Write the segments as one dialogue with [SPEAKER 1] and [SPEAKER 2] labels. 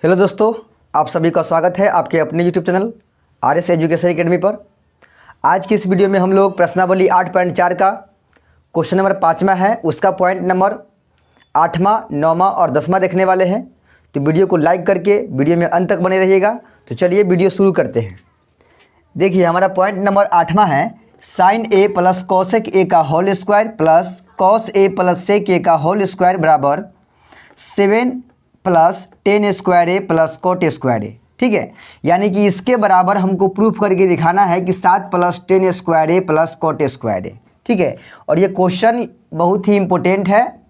[SPEAKER 1] Hello दोस्तों, आप सभी का स्वागत है आपके अपने YouTube channel RS education academy पर। आज की इस वीडियो में हम लोग प्रश्नावली 8.4 का क्वेश्चन नंबर 5वां है, उसका पॉइंट नंबर 8वां, 9वां और 10वां देखने वाले हैं। तो वीडियो को लाइक करके वीडियो में अंत तक बने रहिएगा। तो चलिए वीडियो शुरू करते हैं। देखिए हमारा पॉइंट नंबर 8वां है, sine A plus cosec A का whole square plus cos A plus sec A का होल स्क्वायर बराबर 7 plus 10 square A plus cot square A. ठीक है, यानी कि इसके बराबर हमको प्रूफ करके दिखाना है कि 7 plus 10 square A plus cot square A. ठीक है, और ये क्वेश्चन बहुत ही इंपॉर्टेंट है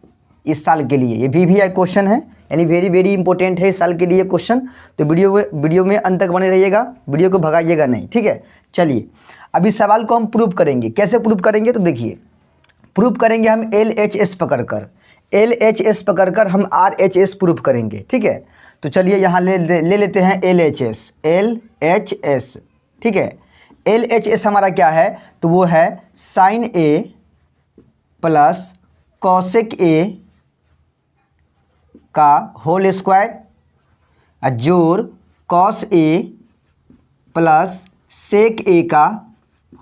[SPEAKER 1] इस साल के लिए। ये VVI क्वेश्चन है, यानी वेरी इंपॉर्टेंट है इस साल के लिए क्वेश्चन। तो वीडियो में अंत तक बने रहिएगा, वीडियो को भगाइएगा नहीं। ठीक है, चलिए अभी सवाल को हम प्रूफ करेंगे। कैसे प्रूफ करेंगे, तो देखिए प्रूफ करेंगे हम LHS पकड़कर, LHS पकड़कर हम RHS प्रूफ करेंगे। ठीक है, तो चलिए यहाँ ले लेते हैं LHS। ठीक है, LHS हमारा क्या है, तो वो है sine A plus cosec A का होल स्क्वायर जोड़ cos A plus sec A का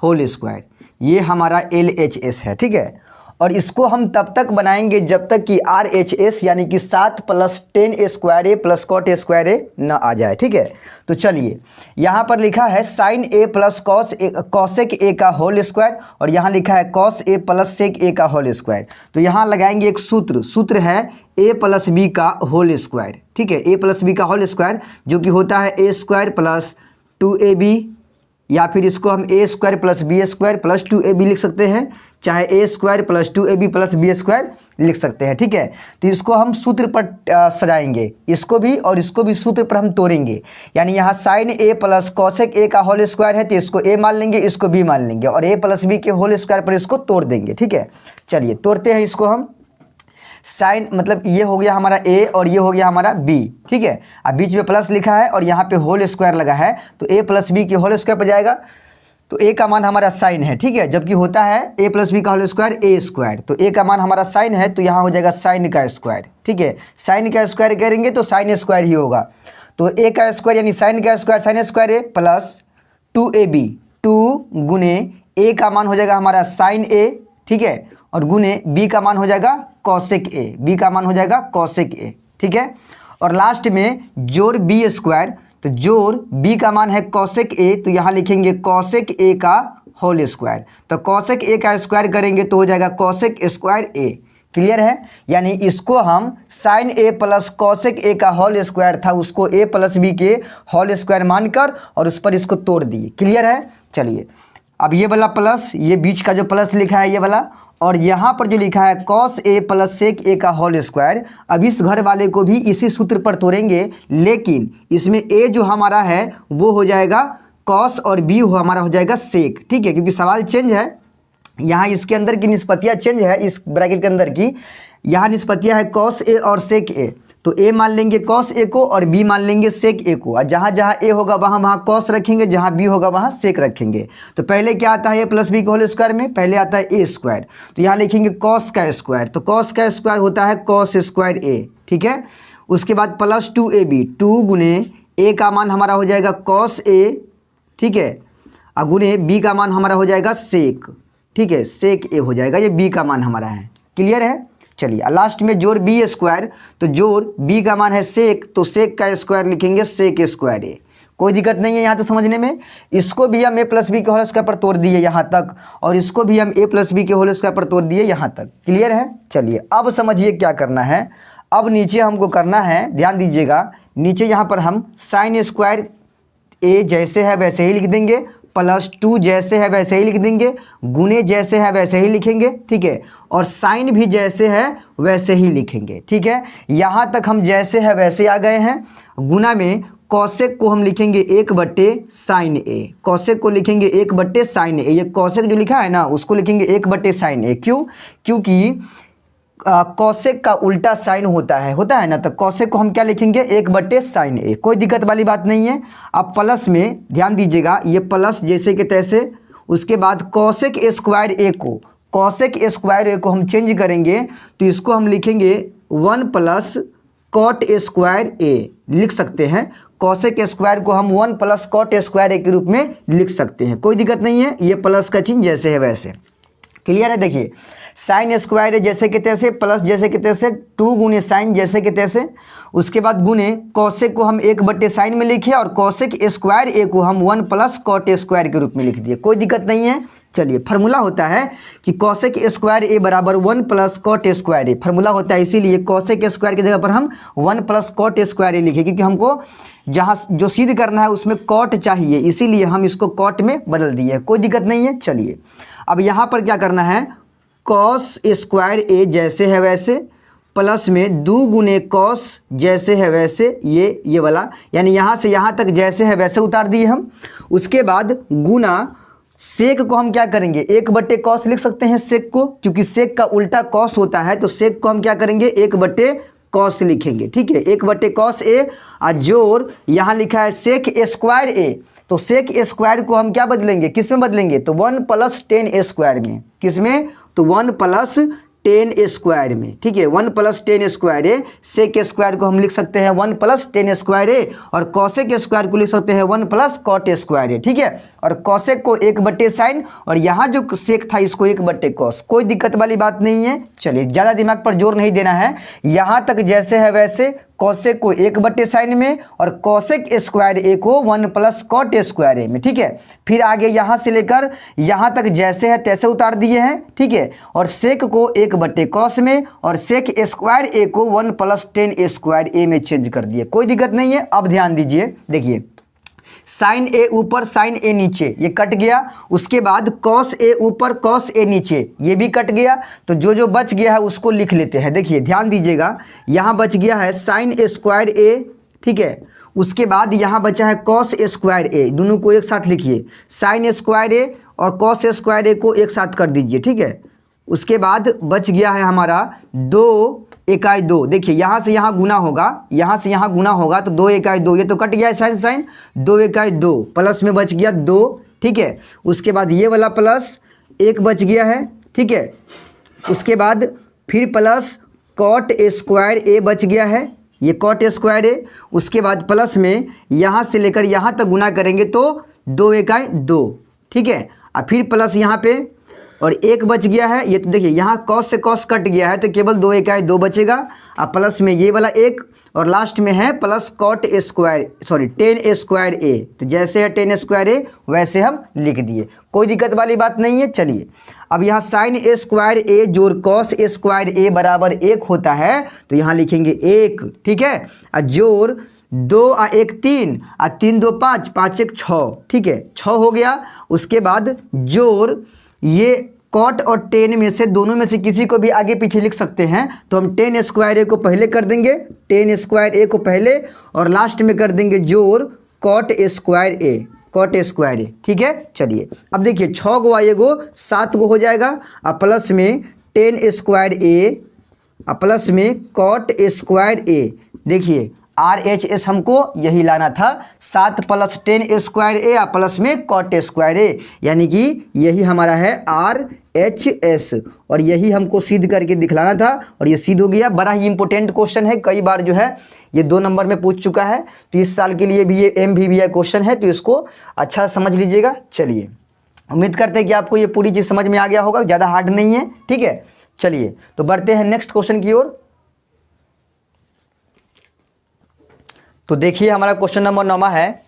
[SPEAKER 1] होल स्क्वायर, ये हमारा LHS है। ठीक है, और इसको हम तब तक बनाएंगे जब तक कि RHS यानी कि 7 plus 10 square A plus cot square ए न आ जाए। ठीक है, तो चलिए यहाँ पर लिखा है sine A plus cosec A का होल स्क्वायर, और यहाँ लिखा है cos A plus sec A का होल स्क्वायर। तो यहाँ लगाएंगे एक सूत्र है A प्लस बी का होल स्क्वायर। ठीक है, A प्लस बी का होल स्क्वायर जो कि होता है A स्क्वायर प्लस 2AB, या फिर इसको हम A square plus B square plus 2AB लिख सकते हैं, चाहे A square plus 2AB plus B square लिख सकते हैं। ठीक है, तो इसको हम सूत्र पर सजाएंगे, इसको भी और इसको भी सूत्र पर हम तोड़ेंगे। यानी यहाँ sine A plus cosec A का होल स्क्वायर है तो इसको A मान लेंगे, इसको B मान लेंगे, और A प्लस बी के होल स्क्वायर पर इसको तोड़ देंगे। ठीक है, चलिए तोड़ते हैं इसको हम। साइन मतलब ये हो गया हमारा A और ये हो गया हमारा B। ठीक है, अब बीच में प्लस लिखा है और यहाँ पे होल स्क्वायर लगा है, तो A प्लस बी के होल स्क्वायर पर जाएगा। तो A का मान हमारा साइन है। ठीक है, जबकि होता है A प्लस बी का होल स्क्वायर A स्क्वायर, तो A का मान हमारा साइन है, तो यहाँ हो जाएगा साइन का स्क्वायर। ठीक है, साइन का स्क्वायर करेंगे तो साइन स्क्वायर ही होगा, तो A का स्क्वायर यानी साइन का square sine square A plus 2AB, 2 गुने A का मान हो जाएगा हमारा साइन A। ठीक है, और गुने B का मान हो जाएगा कॉसेक A, B का मान हो जाएगा कॉसेक A। ठीक है, और लास्ट में जोड़ B स्क्वायर, तो जोड़ B का मान है कॉसेक A, तो यहाँ लिखेंगे कॉसेक A का होल स्क्वायर। तो कॉसेक A का स्क्वायर करेंगे तो हो जाएगा कॉसेक स्क्वायर A। क्लियर है, यानी इसको हम sine A plus cosec A का होल स्क्वायर था उसको A प्लस बी के होल स्क्वायर मानकर और उस पर इसको तोड़ दिए। क्लियर है, चलिए अब ये वाला प्लस, ये बीच का जो प्लस लिखा है ये वाला, और यहाँ पर जो लिखा है cos A plus sec A का होल स्क्वायर, अब इस घर वाले को भी इसी सूत्र पर तोड़ेंगे, लेकिन इसमें A जो हमारा है वो हो जाएगा कॉस और B हमारा हो जाएगा सेक। ठीक है, क्योंकि सवाल चेंज है, यहाँ इसके अंदर की निष्पत्तियाँ चेंज है, इस ब्रैकेट के अंदर की यहाँ निष्पत्तियाँ है कॉस A और सेक A, तो A मान लेंगे कॉस A को और B मान लेंगे सेक A को, और जहाँ जहाँ A होगा वहाँ कॉस रखेंगे, जहाँ B होगा वहाँ सेक रखेंगे। तो पहले क्या आता है A प्लस बी के होल स्क्वायर में, पहले आता है A स्क्वायर, तो यहाँ लिखेंगे कॉस का स्क्वायर, तो कॉस का स्क्वायर होता है कॉस स्क्वायर A। ठीक है, उसके बाद प्लस 2AB, 2 गुने A का मान हमारा हो जाएगा कॉस A। ठीक है, और गुने B का मान हमारा हो जाएगा सेक। ठीक है, सेक A हो जाएगा, ये B का मान हमारा है। क्लियर है, चलिए लास्ट में जोड़ B स्क्वायर, तो जोड़ B का मान है सेक, तो सेक का स्क्वायर लिखेंगे सेक स्क्वायर A। कोई दिक्कत नहीं है यहाँ तक समझने में। इसको भी हम A प्लस बी के होल स्क्वायर पर तोड़ दिए यहाँ तक, और इसको भी हम A प्लस बी के होल स्क्वायर पर तोड़ दिए यहाँ तक। क्लियर है, चलिए अब समझिए क्या करना है। अब नीचे हमको करना है, ध्यान दीजिएगा, नीचे यहाँ पर हम साइन स्क्वायर A जैसे है वैसे ही लिख देंगे, प्लस 2 जैसे है वैसे ही लिख देंगे, गुने जैसे है वैसे ही लिखेंगे। ठीक है, और साइन भी जैसे है वैसे ही लिखेंगे। ठीक है, यहाँ तक हम जैसे है वैसे आ गए हैं। गुना में कॉसेक को हम लिखेंगे 1/साइन A, कॉसेक को लिखेंगे 1/साइन A, ये कॉसेक जो लिखा है ना उसको लिखेंगे 1/साइन A। क्यों, क्योंकि कॉसेक का उल्टा साइन होता है ना, तो कॉसेक को हम क्या लिखेंगे 1/साइन A। कोई दिक्कत वाली बात नहीं है। अब प्लस में ध्यान दीजिएगा, ये प्लस जैसे कि तैसे, उसके बाद कॉसेक स्क्वायर A को हम चेंज करेंगे, तो इसको हम लिखेंगे 1 + कॉट स्क्वायर ए लिख सकते हैं। कॉसेक स्क्वायर को हम 1 प्लस कॉट स्क्वायर ए के रूप में लिख सकते हैं, कोई दिक्कत नहीं है। ये प्लस का चिन्ह जैसे है वैसे, क्लियर है। देखिए साइन स्क्वायर है जैसे के तैसे, प्लस जैसे के तैसे, 2 गुने साइन जैसे के तैसे, उसके बाद गुने कॉसेक को हम 1/साइन में लिखे और कॉसेक स्क्वायर ए को हम 1 प्लस कॉट स्क्वायर के रूप में लिख दिए, कोई दिक्कत नहीं है। चलिए फार्मूला होता है कि कॉसेक स्क्वायर ए बराबर 1 प्लस कॉट स्क्वायर ए, फार्मूला होता है, इसीलिए कॉसेक स्क्वायर की जगह पर हम 1 प्लस कॉट स्क्वायर ए लिखे, क्योंकि हमको जहाँ जो सिद्ध करना है उसमें कॉट चाहिए, इसीलिए हम इसको कॉट में बदल दिए, कोई दिक्कत नहीं है। चलिए अब यहाँ पर क्या करना है, कॉस स्क्वायर ए जैसे है वैसे, प्लस में 2 गुने कॉस जैसे है वैसे, ये वाला, यानी यहाँ से यहाँ तक जैसे है वैसे उतार दिए हम। उसके बाद गुना सेक को हम क्या करेंगे, 1/कॉस लिख सकते हैं सेक को, क्योंकि सेक का उल्टा कॉस होता है, तो सेक को हम क्या करेंगे 1/कॉस लिखेंगे, ठीक है। 1/कॉस ए जोड़ यहाँ लिखा है सेक स्क्वायर ए, तो सेक स्क्वायर को हम क्या बदलेंगे, किस में बदलेंगे, तो 1 प्लस टेन स्क्वायर में, किस में, तो 1 प्लस 10 स्क्वायर में, ठीक है। 1 प्लस 10 स्क्वायर ए, सेक स्क्वायर को हम लिख सकते हैं 1 प्लस 10 स्क्वायर ए, और कॉसेक स्क्वायर को लिख सकते हैं 1 प्लस कॉट स्क्वायर ए, ठीक है। और कॉसेक को 1/साइन, और यहाँ जो सेक था इसको 1/कॉस, कोई दिक्कत वाली बात नहीं है। चलिए ज़्यादा दिमाग पर जोर नहीं देना है, यहाँ तक जैसे है वैसे, कॉसेक को 1/साइन में और कॉसेक स्क्वायर ए को 1 प्लस कॉट स्क्वायर ए में, ठीक है। फिर आगे यहाँ से लेकर यहाँ तक जैसे है तैसे उतार दिए हैं, ठीक है। और सेक को 1/कॉस में और सेक स्क्वायर ए को 1 प्लस 10 स्क्वायर ए में चेंज कर दिए, कोई दिक्कत नहीं है। अब ध्यान दीजिए, देखिए साइन ए ऊपर साइन ए नीचे, ये कट गया। उसके बाद कॉस ए ऊपर कॉस ए नीचे, ये भी कट गया। तो जो जो बच गया है उसको लिख लेते हैं। देखिए ध्यान दीजिएगा, यहाँ बच गया है साइन स्क्वायर ए, ठीक है। उसके बाद यहाँ बचा है कॉस स्क्वायर ए, दोनों को एक साथ लिखिए, साइन स्क्वायर ए और कॉस स्क्वायर ए को एक साथ कर दीजिए, ठीक है। उसके बाद बच गया है हमारा 2 इकाई 2, देखिए यहाँ से यहाँ गुना होगा, यहाँ से यहाँ गुना होगा, तो 2 इकाई 2, ये तो कट गया है साइन साइन, 2 इकाई 2 प्लस में बच गया 2, ठीक है। उसके बाद ये वाला प्लस 1 बच गया है, ठीक है। उसके बाद फिर प्लस कॉट स्क्वायर ए बच गया है, ये कॉट स्क्वायर ए। उसके बाद प्लस में यहाँ से लेकर यहाँ तक गुना करेंगे तो 2 इकाई 2, ठीक है। और फिर प्लस यहाँ पे और 1 बच गया है, ये तो देखिए यहाँ कॉस से कॉस कट गया है, तो केवल 2 इकाई 2 बचेगा। अब प्लस में ये वाला 1 और लास्ट में है plus cot square, sorry 10 square A, तो जैसे है 10 स्क्वायर ए वैसे हम लिख दिए, कोई दिक्कत वाली बात नहीं है। चलिए अब यहाँ साइन स्क्वायर ए जोड़ कॉस स्क्वायर ए बराबर 1 होता है, तो यहाँ लिखेंगे 1, ठीक है। और जोड़ 2 और 1 3 और 3 2 5, 5 1 6, ठीक है, 6 हो गया। उसके बाद जोड़ ये कॉट और 10 में से दोनों में से किसी को भी आगे पीछे लिख सकते हैं, तो हम 10 स्क्वायर ए को पहले कर देंगे, 10 स्क्वायर ए को पहले, और लास्ट में कर देंगे जोड़ cot square A, cot square A, ठीक है। चलिए अब देखिए 6 गो आएगो 7 गो हो जाएगा, और प्लस में 10 स्क्वायर ए और प्लस में कॉट स्क्वायर ए, देखिए RHS हमको यही लाना था, 7 प्लस 10 स्क्वायर ए और प्लस में कॉट स्क्वायर ए, यानी कि यही हमारा है RHS, और यही हमको सिद्ध करके दिखलाना था, और ये सिद्ध हो गया। बड़ा ही इंपॉर्टेंट क्वेश्चन है, कई बार जो है ये 2 नंबर में पूछ चुका है, तो इस साल के लिए भी ये MVVI क्वेश्चन है, तो इसको अच्छा समझ लीजिएगा। चलिए उम्मीद करते हैं कि आपको ये पूरी चीज़ समझ में आ गया होगा, ज़्यादा हार्ड नहीं है, ठीक है। चलिए तो बढ़ते हैं नेक्स्ट क्वेश्चन की ओर। तो देखिए हमारा क्वेश्चन नंबर 9 है,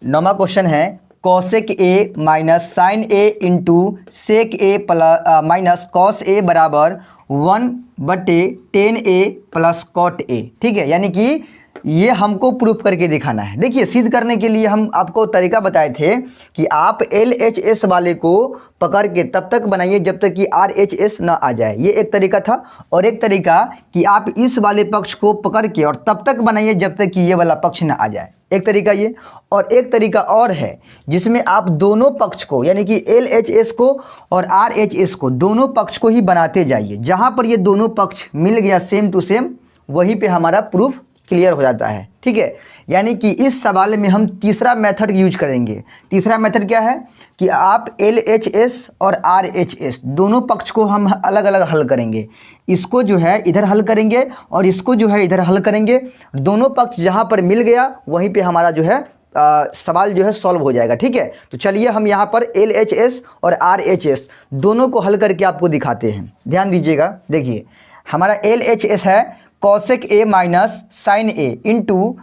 [SPEAKER 1] 9वां क्वेश्चन है cosec A minus sine A into sec A plus minus cos A बराबर 1/10 ए प्लस कॉट ए, ठीक है। यानी कि ये हमको प्रूफ करके दिखाना है। देखिए सिद्ध करने के लिए हम आपको तरीका बताए थे कि आप LHS वाले को पकड़ के तब तक बनाइए जब तक कि RHS ना आ जाए, ये एक तरीका था। और एक तरीका कि आप इस वाले पक्ष को पकड़ के और तब तक बनाइए जब तक कि ये वाला पक्ष ना आ जाए, एक तरीका ये। और एक तरीका और है जिसमें आप दोनों पक्ष को, यानी कि LHS को और RHS को, दोनों पक्ष को ही बनाते जाइए। जहाँ पर ये दोनों पक्ष मिल गया सेम टू सेम, वहीं पे हमारा प्रूफ क्लियर हो जाता है। ठीक है, यानी कि इस सवाल में हम तीसरा मेथड यूज करेंगे। तीसरा मेथड क्या है कि आप LHS और RHS दोनों पक्ष को हम अलग अलग हल करेंगे। इसको जो है इधर हल करेंगे और इसको जो है इधर हल करेंगे। दोनों पक्ष जहाँ पर मिल गया वहीं पे हमारा जो है सवाल जो है सॉल्व हो जाएगा। ठीक है, तो चलिए हम यहाँ पर LHS और RHS दोनों को हल करके आपको दिखाते हैं। ध्यान दीजिएगा, देखिए हमारा LHS है cosec A minus sine A into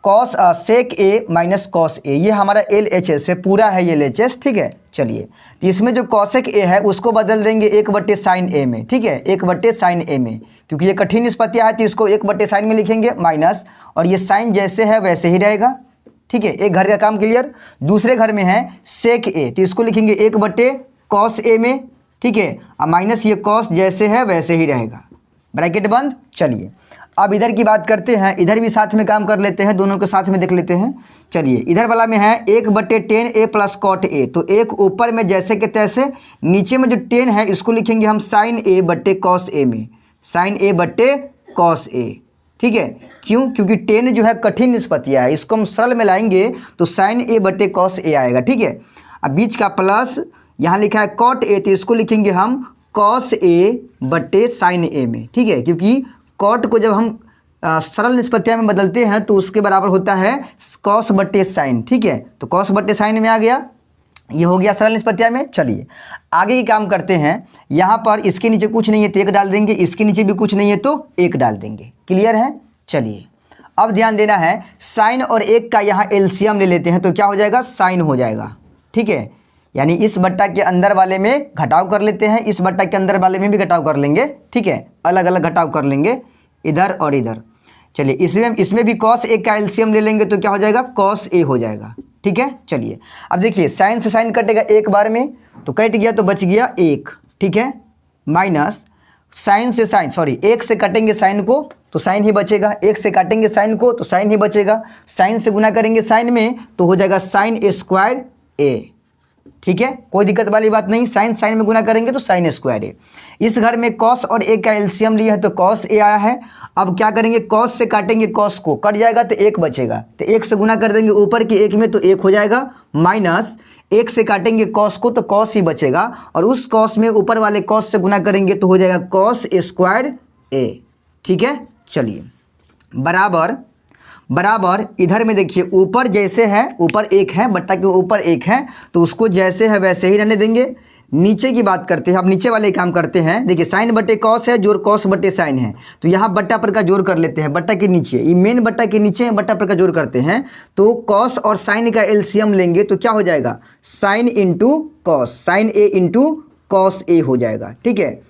[SPEAKER 1] cos sec A minus cos A। ये हमारा LHS है, पूरा है ये LHS। ठीक है, चलिए तो इसमें जो कॉसेक A है उसको बदल देंगे 1/साइन A में। ठीक है, 1/साइन A में, क्योंकि ये कठिन निष्पत्तियाँ है तो इसको 1/साइन में लिखेंगे माइनस, और ये साइन जैसे है वैसे ही रहेगा। ठीक है, एक घर का काम क्लियर। दूसरे घर में है सेक A, तो इसको लिखेंगे 1/कॉस A में। ठीक है, अब माइनस ये कॉस जैसे है वैसे ही रहेगा, ब्रैकेट बंद। चलिए अब इधर की बात करते हैं, इधर भी साथ में काम कर लेते हैं, दोनों के साथ में देख लेते हैं। चलिए इधर वाला में है 1/tan A plus cot A, तो एक ऊपर में जैसे के तैसे, नीचे में जो 10 है इसको लिखेंगे हम साइन A/कॉस A में, साइन A/कॉस A। ठीक है, क्यों? क्योंकि 10 जो है कठिन निष्पत्तियाँ है, इसको हम सरल में लाएंगे तो साइन A/कॉस A आएगा। ठीक है, अब बीच का प्लस यहाँ लिखा है कॉट A, तो इसको लिखेंगे हम कॉस A/साइन A में। ठीक है, क्योंकि कॉट को जब हम सरल निष्पत्तियाँ में बदलते हैं तो उसके बराबर होता है कॉस/साइन। ठीक है, तो कॉस/साइन में आ गया, ये हो गया सरल निष्पत्तियाँ में। चलिए आगे की काम करते हैं। यहाँ पर इसके नीचे कुछ नहीं है तो 1 डाल देंगे, इसके नीचे भी कुछ नहीं है तो 1 डाल देंगे। क्लियर है? चलिए अब ध्यान देना है, साइन और 1 का यहाँ एलसीएम ले लेते हैं तो क्या हो जाएगा, साइन हो जाएगा। ठीक है, यानी इस बट्टा के अंदर वाले में घटाव कर लेते हैं, इस बट्टा के अंदर वाले में भी घटाव कर लेंगे। ठीक है, अलग अलग घटाव कर लेंगे इधर और इधर। चलिए इसमें भी कॉस A का एलसीएम ले लेंगे तो क्या हो जाएगा, कॉस A हो जाएगा। ठीक है, चलिए अब देखिए साइन से साइन कटेगा एक बार में, तो कट गया तो बच गया 1। ठीक है, माइनस साइन से साइन, सॉरी 1 से काटेंगे साइन को तो साइन ही बचेगा, 1 से काटेंगे साइन को तो साइन ही बचेगा, साइन से गुना करेंगे साइन में तो हो जाएगा साइन A² A। ठीक है, कोई दिक्कत वाली बात नहीं, साइन साइन में गुना करेंगे तो साइन A²। इस घर में कॉस और A का एलसीएम लिया है तो कॉस A आया है। अब क्या करेंगे, कॉस से काटेंगे कॉस को, कट जाएगा तो 1 बचेगा, तो 1 से गुना कर देंगे ऊपर के 1 में तो 1 हो जाएगा, माइनस 1 से काटेंगे कॉस को तो कॉस ही बचेगा, और उस कॉस में ऊपर वाले कॉस से गुना करेंगे तो हो जाएगा कॉस A² A। ठीक है, चलिए बराबर बराबर इधर में देखिए ऊपर जैसे है, ऊपर 1 है, बट्टा के ऊपर 1 है तो उसको जैसे है वैसे ही रहने देंगे। नीचे की बात करते हैं, अब नीचे वाले काम करते हैं। देखिए साइन बटे कॉस है, जोड़ कॉस बटे साइन है, तो यहाँ बट्टा पर का जोड़ कर लेते हैं। बट्टा के नीचे, ये मेन बट्टा के नीचे बट्टा पर का जोड़ करते हैं तो कॉस और साइन का एलसीएम लेंगे तो क्या हो जाएगा, sine into cos, sine A into cos A हो जाएगा। ठीक है,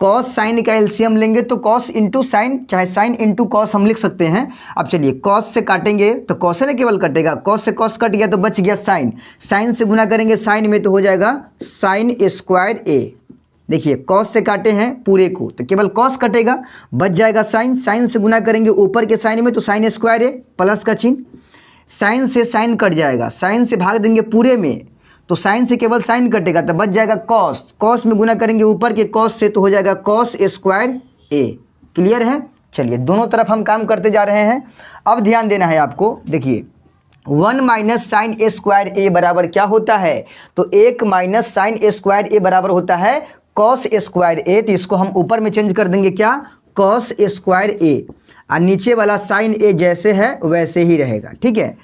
[SPEAKER 1] कॉस साइन का एलसीएम लेंगे तो कॉस इंटू साइन, चाहे साइन इंटू कॉस हम लिख सकते हैं। अब चलिए कॉस से काटेंगे तो कॉस न केवल कटेगा, कॉस से कॉस कट गया तो बच गया साइन, साइन से गुना करेंगे साइन में तो हो जाएगा साइन A² A। देखिए कॉस से काटे हैं पूरे को तो केवल कॉस कटेगा, बच जाएगा साइन, साइन से गुना करेंगे ऊपर के साइन में तो साइन A² A, प्लस का चिन्ह, साइन से साइन कट जाएगा, साइन से भाग देंगे पूरे में तो साइन से केवल साइन कटेगा तो बच जाएगा कॉस, कॉस में गुना करेंगे ऊपर के कॉस से तो हो जाएगा कॉस A² A। क्लियर है? चलिए दोनों तरफ हम काम करते जा रहे हैं। अब ध्यान देना है आपको, देखिए 1 माइनस साइन A² A बराबर क्या होता है, तो 1 माइनस साइन A² A बराबर होता है कॉस A² A। तो इसको हम ऊपर में चेंज कर देंगे क्या, कॉस A² A, और नीचे वाला साइन A जैसे है वैसे ही रहेगा। ठीक है,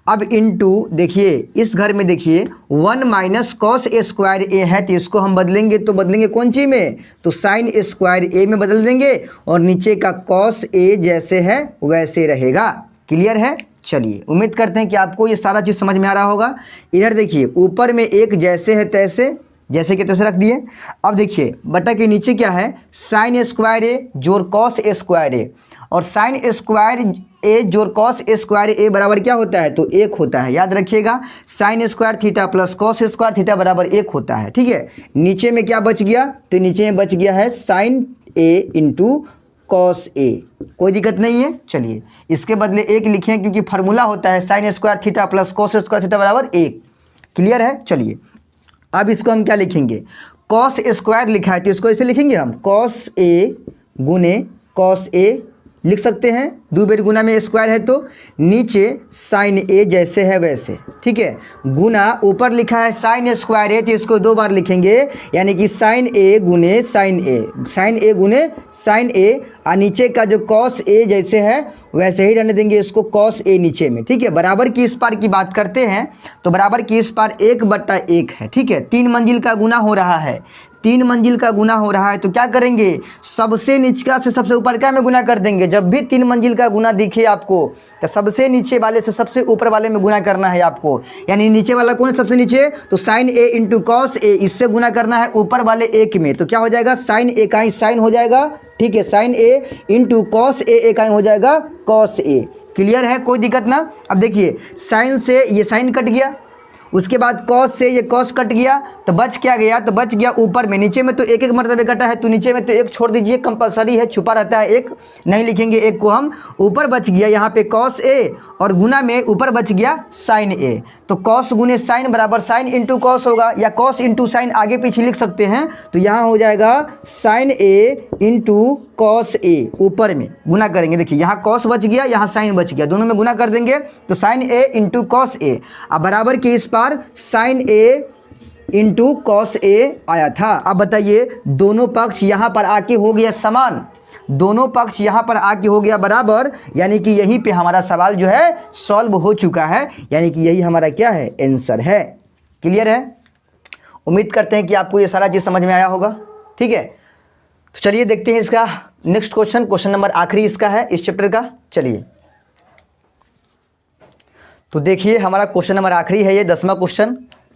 [SPEAKER 1] अब इनटू देखिए इस घर में देखिए 1 माइनस कॉस A² A है तो इसको हम बदलेंगे तो बदलेंगे कौन सी में, तो साइन A² A में बदल देंगे, और नीचे का कॉस A जैसे है वैसे रहेगा। क्लियर है? चलिए उम्मीद करते हैं कि आपको ये सारा चीज़ समझ में आ रहा होगा। इधर देखिए ऊपर में 1 जैसे है तैसे, जैसे कि तैसे रख दिए। अब देखिए बट्टा के नीचे क्या है, साइन A² A जोड़ कॉस A² A, और साइन A² A जोड़ कॉस A² A बराबर क्या होता है, तो 1 होता है। याद रखिएगा sine A² theta plus cos A² theta बराबर 1 होता है। ठीक है, नीचे में क्या बच गया, तो नीचे में बच गया है sine A into cos A। कोई दिक्कत नहीं है। चलिए इसके बदले 1 लिखें क्योंकि फार्मूला होता है sine A² theta plus cos A² theta बराबर 1। क्लियर है? चलिए अब इसको हम क्या लिखेंगे, कॉस A² लिखा है तो इसको ऐसे लिखेंगे हम, कॉस A गुने कॉस A लिख सकते हैं। दो बेर गुना में स्क्वायर है तो नीचे साइन ए जैसे है वैसे, ठीक है। गुना ऊपर लिखा है साइन स्क्वायर ए तो इसको दो बार लिखेंगे, यानी कि साइन ए गुने साइन ए, साइन ए गुने साइन ए, और नीचे का जो कॉस ए जैसे है वैसे ही रहने देंगे इसको, कॉस ए नीचे में, ठीक है। बराबर की इस पार की बात करते हैं तो बराबर की इस पार 1/1 है, ठीक है। 3 मंजिल का गुना हो रहा है, 3 मंजिल का गुना हो रहा है तो क्या करेंगे, सबसे निचका से सबसे ऊपर का में गुना कर देंगे। जब भी 3 मंजिल का गुना दिखे आपको तो सबसे नीचे वाले से सबसे ऊपर वाले में गुना करना है आपको, यानी नीचे वाला कौन है सबसे नीचे, तो sign A into cos A, इससे गुना करना है ऊपर वाले एक में, तो क्या हो जाएगा साइन इकाई साइन हो जाएगा, ठीक है। Sine A into cos A इकाई हो जाएगा कॉस ए। क्लियर है, कोई दिक्कत ना। अब देखिए साइन से ये साइन कट गया, उसके बाद कॉस से ये कॉस कट गया, तो बच क्या गया, तो बच गया ऊपर में, नीचे में तो एक एक मरतबे कटा है तो नीचे में तो एक छोड़ दीजिए, कंपलसरी है, छुपा रहता है एक, नहीं लिखेंगे एक को हम। ऊपर बच गया यहाँ पे कॉस ए और गुना में ऊपर बच गया साइन ए, तो कॉस गुने साइन बराबर साइन इंटू कॉस होगा, या कॉस इंटू साइन आगे पीछे लिख सकते हैं, तो यहाँ हो जाएगा sign A into cos A, ऊपर में गुना करेंगे। देखिए यहाँ कॉस बच गया, यहाँ साइन बच गया, दोनों में गुना कर देंगे तो sign A into cos A. अब बराबर के इस पार sign A into cos A आया था। अब बताइए दोनों पक्ष यहाँ पर आके हो गया समान, दोनों पक्ष यहाँ पर आके हो गया बराबर, यानी कि यहीं पे हमारा सवाल जो है सॉल्व हो चुका है, यानी कि यही हमारा क्या है आंसर है। क्लियर है, उम्मीद करते हैं कि आपको ये सारा चीज़ समझ में आया होगा, ठीक है। तो चलिए देखते हैं इसका नेक्स्ट क्वेश्चन, क्वेश्चन नंबर आखिरी इसका है इस चैप्टर का। चलिए तो देखिए हमारा क्वेश्चन नंबर आखिरी है ये 10वां क्वेश्चन।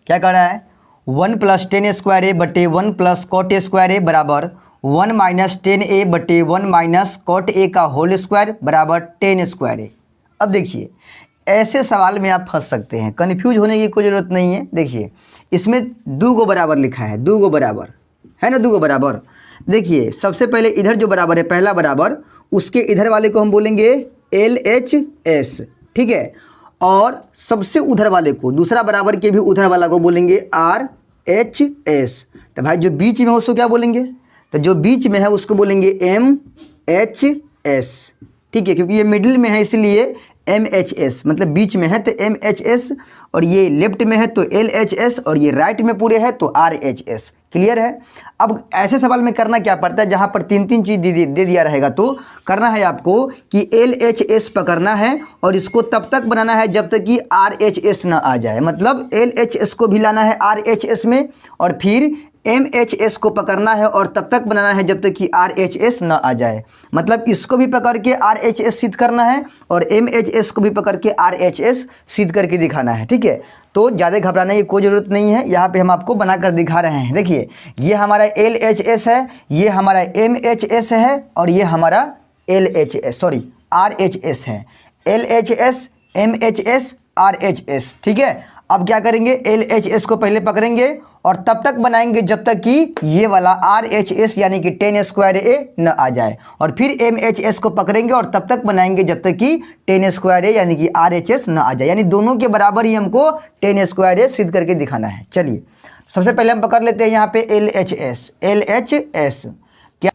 [SPEAKER 1] क्या कह रहा है, 1 + 10 स्क्वायर ए बटे 1 + कॉट ए स्क्वायर ए बराबर 1 - 10 ए बटे 1 - कॉट ए का होल स्क्वायर बराबर 10 स्क्वायर ए। अब देखिए ऐसे सवाल में आप फंस सकते हैं, कन्फ्यूज होने की कोई ज़रूरत नहीं है। देखिए इसमें 2 गो बराबर लिखा है, 2 गो बराबर है ना, 2 गो बराबर। देखिए सबसे पहले इधर जो बराबर है पहला बराबर, उसके इधर वाले को हम बोलेंगे LHS, ठीक है, और सबसे उधर वाले को दूसरा बराबर के भी उधर वाला को बोलेंगे RHS। तो भाई जो बीच में है उसको क्या बोलेंगे, तो जो बीच में है उसको बोलेंगे MHS, ठीक है, क्योंकि ये मिडिल में है इसलिए MHS, मतलब बीच में है तो MHS, और ये लेफ्ट में है तो LHS, और ये राइट में पूरे है तो RHS। क्लियर है। अब ऐसे सवाल में करना क्या पड़ता है, जहाँ पर 3 चीज़ दे दिया रहेगा तो करना है आपको कि LHS पकड़ना है और इसको तब तक बनाना है जब तक कि RHS ना आ जाए, मतलब LHS को भी लाना है RHS में और फिर MHS को पकड़ना है और तब तक बनाना है जब तक कि RHS ना आ जाए, मतलब इसको भी पकड़ के RHS सिद्ध करना है और MHS को भी पकड़ के RHS सिद्ध करके दिखाना है, ठीक है। तो ज़्यादा घबराने की कोई ज़रूरत नहीं है, यहाँ पे हम आपको बनाकर दिखा रहे हैं। देखिए ये हमारा LHS है, ये हमारा MHS है और ये हमारा RHS है, LHS MHS RHS, ठीक है। अब क्या करेंगे, LHS को पहले पकड़ेंगे और तब तक बनाएंगे जब तक कि ये वाला RHS यानी कि 10 स्क्वायर ए न आ जाए, और फिर MHS को पकड़ेंगे और तब तक बनाएंगे जब तक कि 10 स्क्वायर ए यानी कि RHS न आ जाए, यानी दोनों के बराबर ही हमको 10 स्क्वायर ए सिद्ध करके दिखाना है। चलिए सबसे पहले हम पकड़ लेते हैं यहाँ पे LHS। क्या,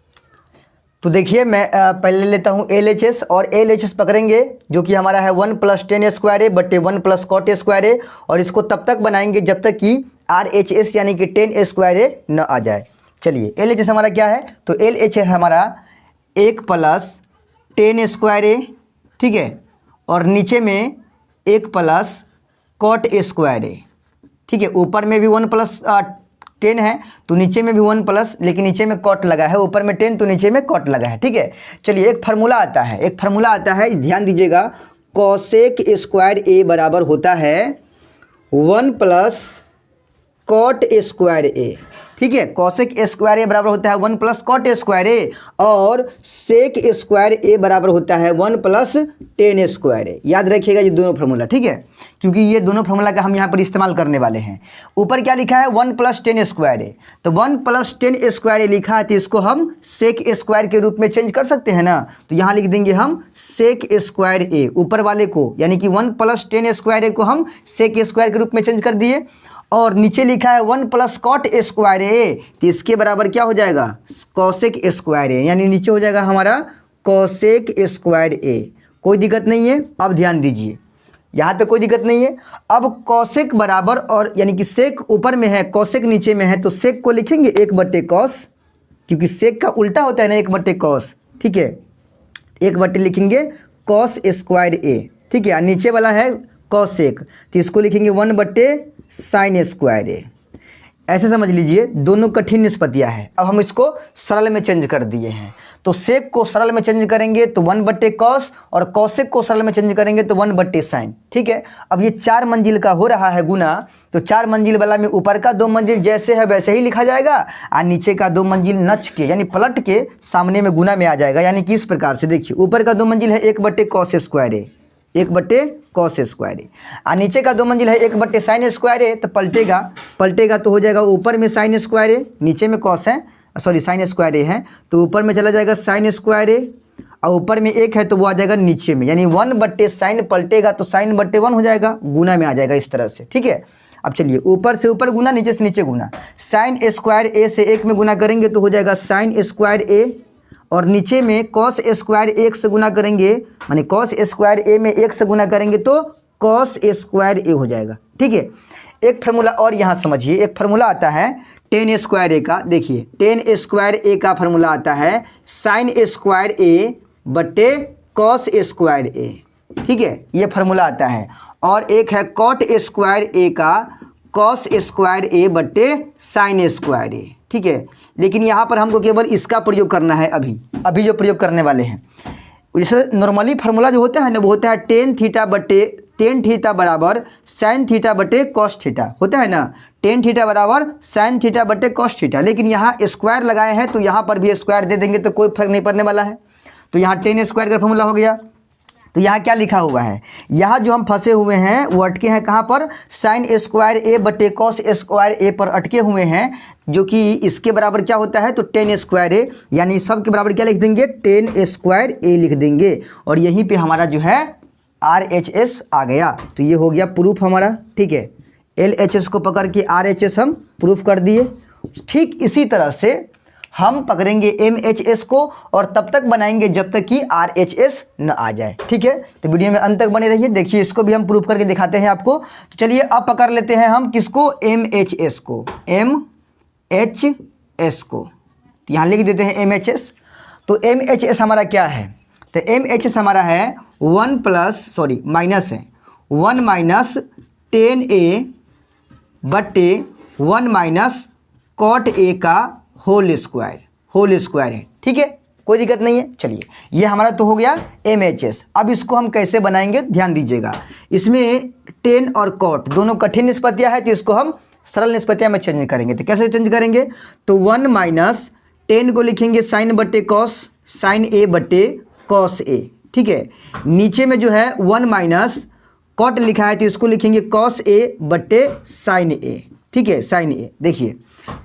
[SPEAKER 1] तो देखिए मैं पहले लेता हूँ LHS, और LHS पकड़ेंगे जो कि हमारा है 1 + 10 स्क्वायर ए बटे 1 + कॉट ए स्क्वायर ए, और इसको तब तक बनाएंगे जब तक कि RHS यानी कि 10 स्क्वायर ए न आ जाए। चलिए LHS हमारा क्या है, तो LHS हमारा 1 + 10 स्क्वायर ए, ठीक है, और नीचे में 1 + कॉट ए स्क्वायर ए, ठीक है। ऊपर में भी 1 + 10 है तो नीचे में भी 1 प्लस, लेकिन नीचे में कॉट लगा है, ऊपर में 10 तो नीचे में कॉट लगा है, ठीक है। चलिए एक फार्मूला आता है, ध्यान दीजिएगा, कोसेक स्क्वायर ए बराबर होता है 1 + कॉट स्क्वायर ए, ठीक है। कोसेक स्क्वायर ए बराबर होता है 1 + कॉट स्क्वायर ए, और सेक स्क्वायर ए बराबर होता है 1 + 10 स्क्वायर ए। याद रखिएगा ये दोनों फार्मूला, ठीक है, क्योंकि ये दोनों फार्मूला का हम यहाँ पर इस्तेमाल करने वाले हैं। ऊपर क्या लिखा है 1 + 10 स्क्वायर ए, तो 1 + 10 स्क्वायर ए लिखा है तो इसको हम सेक स्क्वायर के रूप में चेंज कर सकते हैं ना, तो यहाँ लिख देंगे हम सेक स्क्वायर ए, ऊपर वाले को यानी कि 1 + 10 स्क्वायर ए को हम सेक स्क्वायर के रूप में चेंज कर दिए, और नीचे लिखा है 1 + कॉट स्क्वायर ए, तो इसके बराबर क्या हो जाएगा कोसेक स्क्वायर ए, यानी नीचे हो जाएगा हमारा कोसेक स्क्वायर ए। कोई दिक्कत नहीं है। अब ध्यान दीजिए, यहाँ तक कोई दिक्कत नहीं है। अब कॉसेक बराबर, और यानी कि सेक ऊपर में है कॉसेक नीचे में है, तो सेक को लिखेंगे 1/cos, क्योंकि सेक का उल्टा होता है ना 1/cos, ठीक है। 1/ लिखेंगे cos स्क्वायर ए, ठीक है। नीचे वाला है कॉसेक, तो इसको लिखेंगे 1/sin स्क्वायर ए। ऐसे समझ लीजिए, दोनों कठिन निष्पत्तियाँ हैं। अब हम इसको सरल में चेंज कर दिए हैं, तो सेक को सरल में चेंज करेंगे तो 1/cos, और कॉसेक को सरल में चेंज करेंगे तो 1/sin, ठीक है। अब ये 4 मंजिल का हो रहा है गुना, तो 4 मंजिल वाला में ऊपर का 2 मंजिल जैसे है वैसे ही लिखा जाएगा, और नीचे का 2 मंजिल नच के यानी पलट के सामने में गुना में आ जाएगा। यानी कि इस प्रकार से देखिए, ऊपर का 2 मंजिल है 1/cos स्क्वायर ए, 1/cos स्क्वायर ए, और नीचे का 2 मंजिल है 1/sin स्क्वायर ए, तो पलटेगा तो हो जाएगा ऊपर में sin स्क्वायर ए, नीचे में cos है, सॉरी sin स्क्वायर ए है, तो ऊपर में चला जाएगा sin स्क्वायर ए, और ऊपर में 1 है तो वो आ जाएगा नीचे में, यानी 1/sin पलटेगा तो sin/1 हो जाएगा, गुना में आ जाएगा इस तरह से, ठीक है। अब चलिए, ऊपर से ऊपर गुना, नीचे से नीचे गुना। sin स्क्वायर ए से 1 में गुना करेंगे तो हो जाएगा sin स्क्वायर ए, और नीचे में cos स्क्वायर 1 से गुना करेंगे, माने cos स्क्वायर ए में 1 से गुना करेंगे तो cos स्क्वायर ए हो जाएगा, ठीक है। एक फार्मूला और यहाँ समझिए, एक फार्मूला आता है tan स्क्वायर ए का। देखिए, tan स्क्वायर ए का फार्मूला आता है sin स्क्वायर ए बटे cos स्क्वायर ए, ठीक है, ये फार्मूला आता है। और एक है cot स्क्वायर ए का cos स्क्वायर ए बटे sin स्क्वायर ए, ठीक है। लेकिन यहाँ पर हमको केवल इसका प्रयोग करना है, अभी जो प्रयोग करने वाले हैं। जैसे नॉर्मली फार्मूला जो होता है ना, वो होता है tan थीटा बराबर sin थीटा बटे cos थीटा, होता है ना, tan थीटा बराबर sin थीटा बटे cos थीटा। लेकिन यहाँ स्क्वायर लगाए हैं तो यहाँ पर भी स्क्वायर दे देंगे तो कोई फर्क नहीं पड़ने वाला है। तो यहाँ tan स्क्वायर का फार्मूला हो गया। तो यहाँ क्या लिखा हुआ है, यहाँ जो हम फंसे हुए हैं वो अटके हैं कहाँ पर, sin स्क्वायर ए बटे cos स्क्वायर ए पर अटके हुए हैं, जो कि इसके बराबर क्या होता है, तो tan स्क्वायर ए, यानी सब के बराबर क्या लिख देंगे, tan स्क्वायर ए लिख देंगे। और यहीं पे हमारा जो है RHS आ गया। तो ये हो गया प्रूफ हमारा, ठीक है। LHS को पकड़ के RHS हम प्रूफ कर दिए। ठीक इसी तरह से हम पकड़ेंगे MHS को, और तब तक बनाएंगे जब तक कि RHS न आ जाए, ठीक है। तो वीडियो में अंत तक बने रहिए, देखिए इसको भी हम प्रूफ करके दिखाते हैं आपको। तो चलिए अब पकड़ लेते हैं हम किसको, MHS को, MHS को। तो यहाँ लिख देते हैं MHS। तो MHS हमारा क्या है, तो MHS हमारा है माइनस है 1 माइनस tan A बटे 1 माइनस cot A का होल स्क्वायर है, ठीक है, कोई दिक्कत नहीं है। चलिए, ये हमारा तो हो गया MHS। अब इसको हम कैसे बनाएंगे, ध्यान दीजिएगा। इसमें tan और cot दोनों कठिन निष्पत्तियां हैं, तो इसको हम सरल निष्पत्तियां में चेंज करेंगे। तो कैसे चेंज करेंगे, तो 1 माइनस tan को लिखेंगे sin बटे cos, sin A बटे cos A, ठीक है। नीचे में जो है 1 माइनस cot लिखा है तो इसको लिखेंगे cos A बटे sin A, ठीक है, sin A। देखिए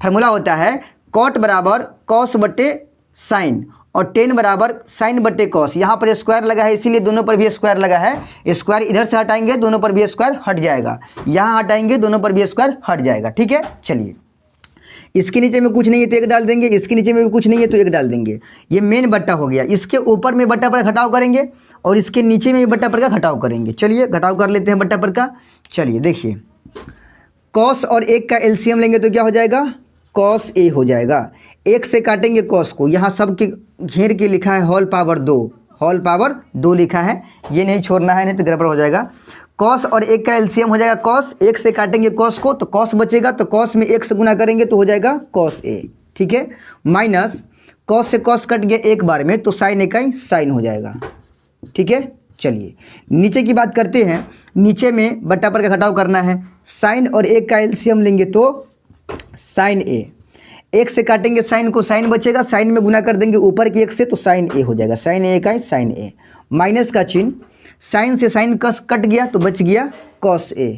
[SPEAKER 1] फार्मूला होता है cot बराबर cos बटे sin, और tan बराबर sin बटे cos। यहाँ पर स्क्वायर लगा है इसीलिए दोनों पर भी स्क्वायर लगा है। स्क्वायर इधर से हटाएंगे दोनों पर भी स्क्वायर हट जाएगा, यहाँ हटाएंगे दोनों पर भी स्क्वायर हट जाएगा, ठीक है। चलिए, इसके नीचे में कुछ नहीं है तो 1 डाल देंगे, इसके नीचे में भी कुछ नहीं है तो 1 डाल देंगे। ये मेन बट्टा हो गया। इसके ऊपर में बट्टा पर घटाव करेंगे और इसके नीचे में भी बट्टा पर का घटाव करेंगे। चलिए घटाव कर लेते हैं बट्टा पर का। चलिए देखिए, cos और 1 का एलसीएम लेंगे तो क्या हो जाएगा, cos A हो जाएगा। 1 से काटेंगे cos को, यहाँ सब के घेर के लिखा है होल पावर 2 लिखा है, ये नहीं छोड़ना है नहीं तो गड़बड़ हो जाएगा। cos और 1 का एलसीएम हो जाएगा cos, 1 से काटेंगे cos को तो cos बचेगा, तो cos में 1 से गुना करेंगे तो हो जाएगा cos A, ठीक है। माइनस cos से cos कट गया एक बार में तो sin A का ही sin हो जाएगा, ठीक है। चलिए नीचे की बात करते हैं। नीचे में बट्टा पर का घटाव करना है, sin और 1 का एलसीएम लेंगे तो sin A, 1 से काटेंगे sin को, sin बचेगा, sin में गुना कर देंगे ऊपर की 1 से तो sin A हो जाएगा, sin A का ही sin A। माइनस का चिन्ह, sin से sin कस कट गया तो बच गया cos A,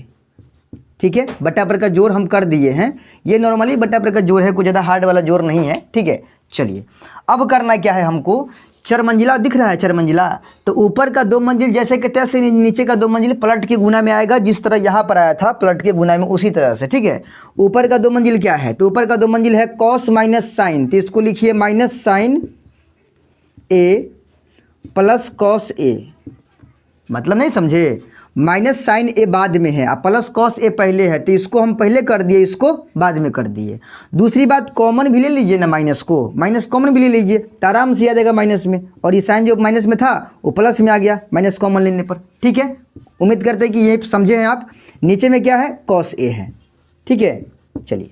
[SPEAKER 1] ठीक है। बट्टा पर का जोड़ हम कर दिए हैं, ये नॉर्मली बट्टा पर का जोड़ है, कुछ ज़्यादा हार्ड वाला जोड़ नहीं है, ठीक है। चलिए अब करना क्या है हमको, चरमंजिला दिख रहा है चरमंजिला, तो ऊपर का 2 मंजिल जैसे कि तैसे नीचे का 2 मंजिल पलट के गुना में आएगा, जिस तरह यहाँ पर आया था पलट के गुना में उसी तरह से, ठीक है। ऊपर का 2 मंजिल क्या है, तो ऊपर का 2 मंजिल है cos माइनस साइन, तो इसको लिखिए minus sine A plus cos A, मतलब नहीं समझे, माइनस साइन ए बाद में है, अब प्लस कॉस ए पहले है, तो इसको हम पहले कर दिए, इसको बाद में कर दिए। दूसरी बात, कॉमन भी ले लीजिए ना, माइनस को, माइनस कॉमन भी ले लीजिए तो आराम से आ जाएगा माइनस में, और ये साइन जो माइनस में था वो प्लस में आ गया माइनस कॉमन लेने पर। ठीक है, उम्मीद करते हैं कि ये समझे हैं आप। नीचे में क्या है, कॉस ए है। ठीक है, चलिए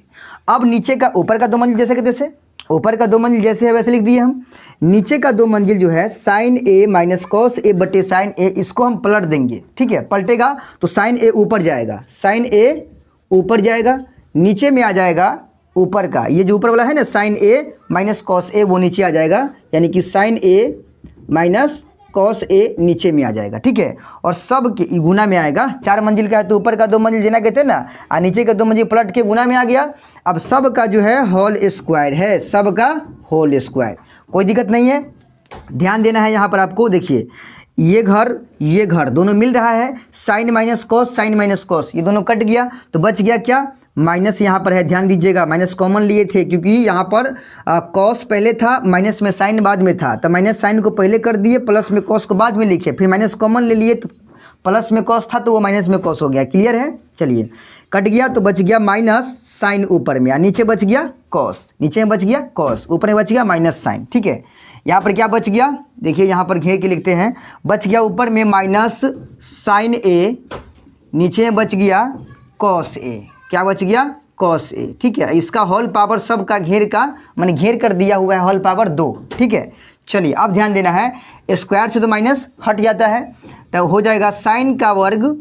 [SPEAKER 1] अब नीचे का, ऊपर का दो मंजिल जैसे कि तैसे, ऊपर का दो मंजिल जैसे है वैसे लिख दिए हम। नीचे का दो मंजिल जो है साइन ए माइनस कॉस ए बटे साइन ए, इसको हम पलट देंगे। ठीक है, पलटेगा तो साइन ए ऊपर जाएगा, साइन ए ऊपर जाएगा, नीचे में आ जाएगा ऊपर का, ये जो ऊपर वाला है ना साइन ए माइनस कॉस ए, वो नीचे आ जाएगा, यानी कि साइन ए माइनस कॉस ए नीचे में आ जाएगा। ठीक है, और सब के गुना में आएगा। 4 मंजिल का है तो ऊपर का 2 मंजिल जिना कहते हैं ना, और नीचे का 2 मंजिल पलट के गुना में आ गया। अब सब का जो है होल स्क्वायर है, सब का होल स्क्वायर, कोई दिक्कत नहीं है। ध्यान देना है यहाँ पर आपको, देखिए ये घर दोनों मिल रहा है, sine minus cos, sine minus cos, ये दोनों कट गया तो बच गया क्या, माइनस यहाँ पर है। ध्यान दीजिएगा, माइनस कॉमन लिए थे क्योंकि यहाँ पर कॉस पहले था, माइनस में साइन बाद में था, तो माइनस साइन को पहले कर दिए, प्लस में कॉस को बाद में लिखे, फिर माइनस कॉमन ले लिए तो प्लस में कॉस था तो वो माइनस में कॉस हो गया। क्लियर है, चलिए कट गया तो बच गया माइनस साइन ऊपर में, नीचे बच गया कॉस, नीचे में बच गया कॉस, ऊपर में बच गया माइनस साइन। ठीक है, यहाँ पर क्या बच गया, देखिए यहाँ पर घेर के लिखते हैं, बच गया ऊपर में माइनस साइन ए, नीचे में बच गया कॉस ए, क्या बच गया, कॉस ए। ठीक है, इसका होल पावर सब का घेर का मैंने घेर कर दिया हुआ है, होल पावर 2। ठीक है, चलिए अब ध्यान देना है, स्क्वायर से तो माइनस हट जाता है, तो हो जाएगा साइन का वर्ग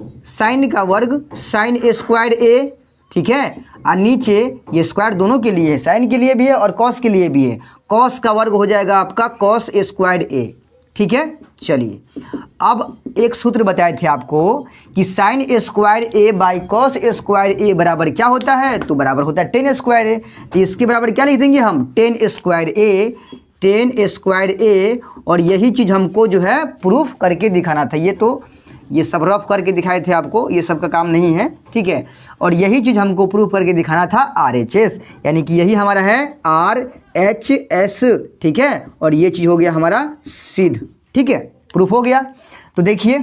[SPEAKER 1] साइन स्क्वायर ए। ठीक है, और नीचे ये स्क्वायर दोनों के लिए है, साइन के लिए भी है और कॉस के लिए भी है, कॉस का वर्ग हो जाएगा आपका कॉस स्क्वायर ए। ठीक है, चलिए अब एक सूत्र बताए थे आपको कि sine square A by cos square A बराबर क्या होता है, तो बराबर होता है टेन स्क्वायर ए। तो इसके बराबर क्या लिख देंगे हम, टेन स्क्वायर ए, और यही चीज़ हमको जो है प्रूफ करके दिखाना था। ये सब रफ करके दिखाए थे आपको, ये सब का काम नहीं है। ठीक है, और यही चीज़ हमको प्रूफ करके दिखाना था RHS, यानी कि यही हमारा है RHS। ठीक है, और ये चीज़ हो गया हमारा सिद्ध। ठीक है, प्रूफ हो गया। तो देखिए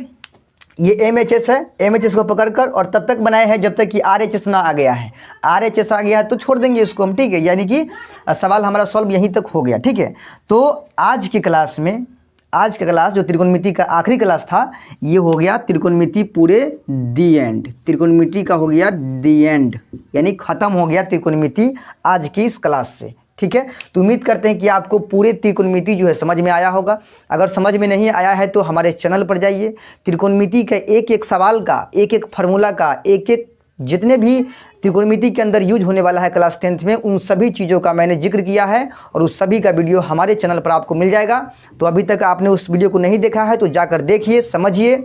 [SPEAKER 1] ये MHS है, MHS को पकड़कर और तब तक बनाए हैं जब तक कि RHS ना आ गया है। RHS आ गया है तो छोड़ देंगे इसको हम। ठीक है, यानी कि सवाल हमारा सॉल्व यहीं तक हो गया। ठीक है, तो आज की क्लास में, आज का क्लास जो त्रिकोणमिति का आखिरी क्लास था, ये हो गया त्रिकोणमिति पूरे दी एंड, त्रिकोणमिति का हो गया दी एंड, यानी ख़त्म हो गया त्रिकोणमिति आज की इस क्लास से। ठीक है, तो उम्मीद करते हैं कि आपको पूरे त्रिकोणमिति जो है समझ में आया होगा। अगर समझ में नहीं आया है तो हमारे चैनल पर जाइए, त्रिकोणमिति का एक एक सवाल का, एक एक फार्मूला का, एक एक जितने भी त्रिकोणमिति के अंदर यूज होने वाला है क्लास 10th में, उन सभी चीज़ों का मैंने जिक्र किया है और उस सभी का वीडियो हमारे चैनल पर आपको मिल जाएगा। तो अभी तक आपने उस वीडियो को नहीं देखा है तो जाकर देखिए, समझिए।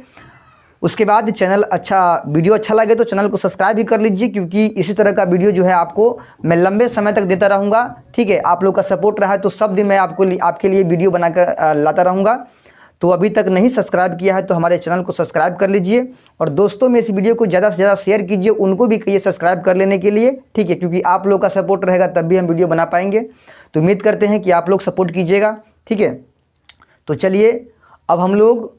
[SPEAKER 1] उसके बाद वीडियो अच्छा लगे तो चैनल को सब्सक्राइब भी कर लीजिए, क्योंकि इसी तरह का वीडियो जो है आपको मैं लंबे समय तक देता रहूँगा। ठीक है, आप लोग का सपोर्ट रहा है तो सब दिन मैं आपके लिए वीडियो बनाकर लाता रहूँगा। तो अभी तक नहीं सब्सक्राइब किया है तो हमारे चैनल को सब्सक्राइब कर लीजिए, और दोस्तों में इस वीडियो को ज़्यादा से ज़्यादा शेयर कीजिए, उनको भी कहिए सब्सक्राइब कर लेने के लिए। ठीक है, क्योंकि आप लोग का सपोर्ट रहेगा तब भी हम वीडियो बना पाएंगे। तो उम्मीद करते हैं कि आप लोग सपोर्ट कीजिएगा। ठीक है, तो चलिए अब हम लोग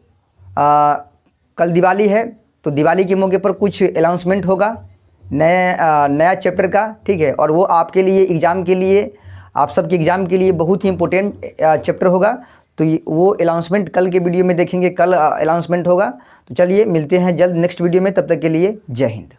[SPEAKER 1] कल दिवाली है तो दिवाली के मौके पर कुछ अनाउंसमेंट होगा नया चैप्टर का। ठीक है, और वो आपके लिए एग्ज़ाम के लिए, आप सबके एग्ज़ाम के लिए बहुत ही इम्पोर्टेंट चैप्टर होगा। तो वो अनाउंसमेंट कल के वीडियो में देखेंगे, कल अनाउंसमेंट होगा। तो चलिए मिलते हैं जल्द नेक्स्ट वीडियो में, तब तक के लिए जय हिंद।